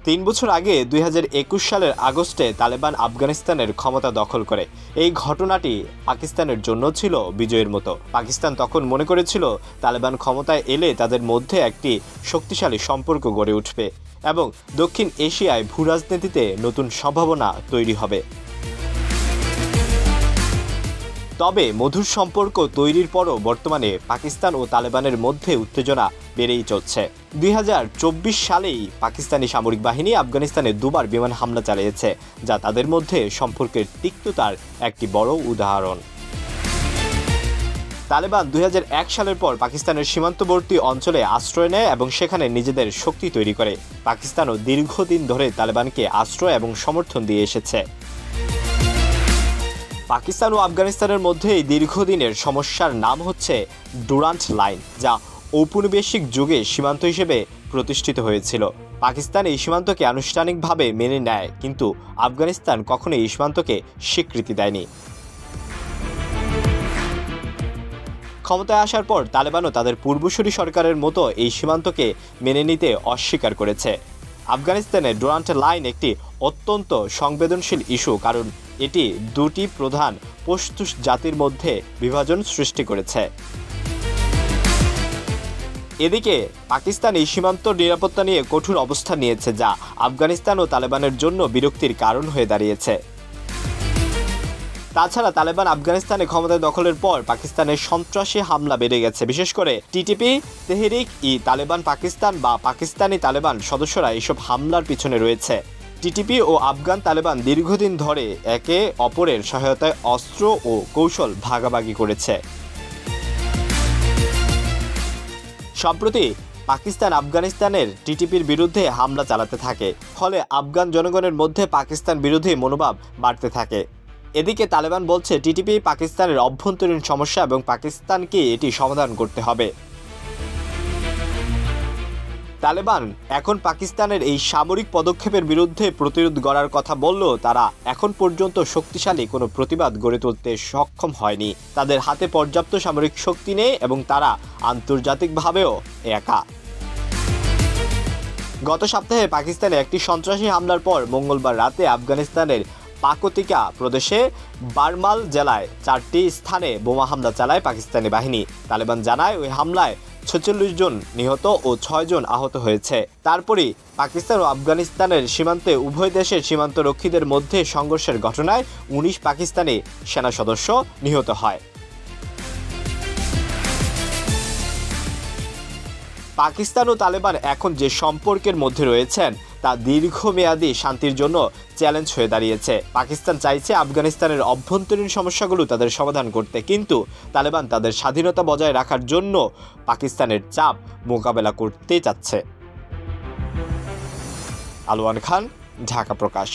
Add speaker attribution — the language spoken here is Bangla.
Speaker 1: ৩ বছর আগে ২০২১ সালের আগস্টে তালেবান আফগানিস্তানের ক্ষমতা দখল করে। এই ঘটনাটি পাকিস্তানের জন্য ছিল বিজয়ের মতো। পাকিস্তান তখন মনে করেছিল তালেবান ক্ষমতায় এলে তাদের মধ্যে একটি শক্তিশালী সম্পর্ক গড়ে উঠবে এবং দক্ষিণ এশিয়ায় ভূরাজনীতিতে নতুন সম্ভাবনা তৈরি হবে। তবে মধুর সম্পর্ক তৈরির পরও বর্তমানে পাকিস্তান ও তালেবানের মধ্যে উত্তেজনা বেড়েই চলছে। ২০২৪ সালেই পাকিস্তানি সামরিক বাহিনী আফগানিস্তানে দুবার বিমান হামলা চালিয়েছে, যা তাদের মধ্যে সম্পর্কের তিক্ততার একটি বড় উদাহরণ। তালেবান ২০০১ সালের পর পাকিস্তানের সীমান্তবর্তী অঞ্চলে আশ্রয় নেয় এবং সেখানে নিজেদের শক্তি তৈরি করে। পাকিস্তানও দীর্ঘদিন ধরে তালেবানকে আশ্রয় এবং সমর্থন দিয়ে এসেছে। পাকিস্তান ও আফগানিস্তানের মধ্যে এই দীর্ঘদিনের সমস্যার নাম হচ্ছে ডুরান্ট লাইন, যা ঔপনিবেশিক যুগে সীমান্ত হিসেবে প্রতিষ্ঠিত হয়েছিল। পাকিস্তান এই সীমান্তকে আনুষ্ঠানিকভাবে মেনে নেয়, কিন্তু আফগানিস্তান কখনো এই সীমান্তকে স্বীকৃতি দেয়নি। ক্ষমতায় আসার পর তালেবানও তাদের পূর্বসূরি সরকারের মতো এই সীমান্তকে মেনে নিতে অস্বীকার করেছে। আফগানিস্তানের ডুরান্ট লাইন একটি অত্যন্ত সংবেদনশীল ইস্যু, কারণ এটি দুটি প্রধান পশতুন জাতির মধ্যে বিভাজন সৃষ্টি করেছে। এদিকে পাকিস্তান এই সীমান্ত নিরাপত্তা নিয়ে কঠোর অবস্থান নিয়েছে, যা আফগানিস্তান ও তালেবানের জন্য বিরক্তির কারণ হয়ে দাঁড়িয়েছে। তাছাড়া তালেবান আফগানিস্তানে ক্ষমতা দখলের পর পাকিস্তানের সন্ত্রাসী হামলা বেড়ে গেছে। বিশেষ করে টিটিপি, তেহরিক-ই-তালেবান পাকিস্তান বা পাকিস্তানি তালেবান সদস্যরা এসব হামলার পিছনে রয়েছে। টিটিপি ও আফগান তালেবান দীর্ঘদিন ধরে একে অপরের সহায়তায় অস্ত্র ও কৌশল ভাগাভাগি করেছে। সম্প্রতি পাকিস্তান আফগানিস্তানের টিটিপির বিরুদ্ধে হামলা চালাতে থাকে, ফলে আফগান জনগণের মধ্যে পাকিস্তান বিরোধী মনোভাব বাড়তে থাকে। এদিকে তালেবান বলছে টিটিপি পাকিস্তানের অভ্যন্তরীণ সমস্যা এবং পাকিস্তানকে এটি সমাধান করতে হবে। তালেবান এখন পাকিস্তানের এই সামরিক পদক্ষেপের বিরুদ্ধে প্রতিরোধ গড়ার কথা বললেও তারা এখন পর্যন্ত শক্তিশালী কোনো প্রতিবাদ গড়ে তুলতে সক্ষম হয়নি। তাদের হাতে পর্যাপ্ত সামরিক শক্তি নেই এবং তারা আন্তর্জাতিকভাবেও একা। গত সপ্তাহে পাকিস্তানে একটি সন্ত্রাসী হামলার পর মঙ্গলবার রাতে আফগানিস্তানের পাকতিকা প্রদেশে বারমাল জেলায় 4টি স্থানে বোমা হামলা চালায় পাকিস্তানি বাহিনী। তালেবান জানায় ওই হামলায় 46 জন নিহত ও 6 জন আহত হয়েছে। তারপরই পাকিস্তান ও আফগানিস্তানের সীমান্তে উভয় দেশের সীমান্তরক্ষীদের মধ্যে সংঘর্ষের ঘটনায় 19 পাকিস্তানি সেনা সদস্য নিহত হয়। পাকিস্তান ও তালেবান এখন যে সম্পর্কের মধ্যে রয়েছেন তা দীর্ঘমেয়াদী শান্তির জন্য চ্যালেঞ্জ হয়ে দাঁড়িয়েছে। পাকিস্তান চাইছে আফগানিস্তানের অভ্যন্তরীণ সমস্যাগুলো তাদের সমাধান করতে, কিন্তু তালেবান তাদের স্বাধীনতা বজায় রাখার জন্য পাকিস্তানের চাপ মোকাবেলা করতে চাচ্ছে। আলওয়ান খান, ঢাকা প্রকাশ।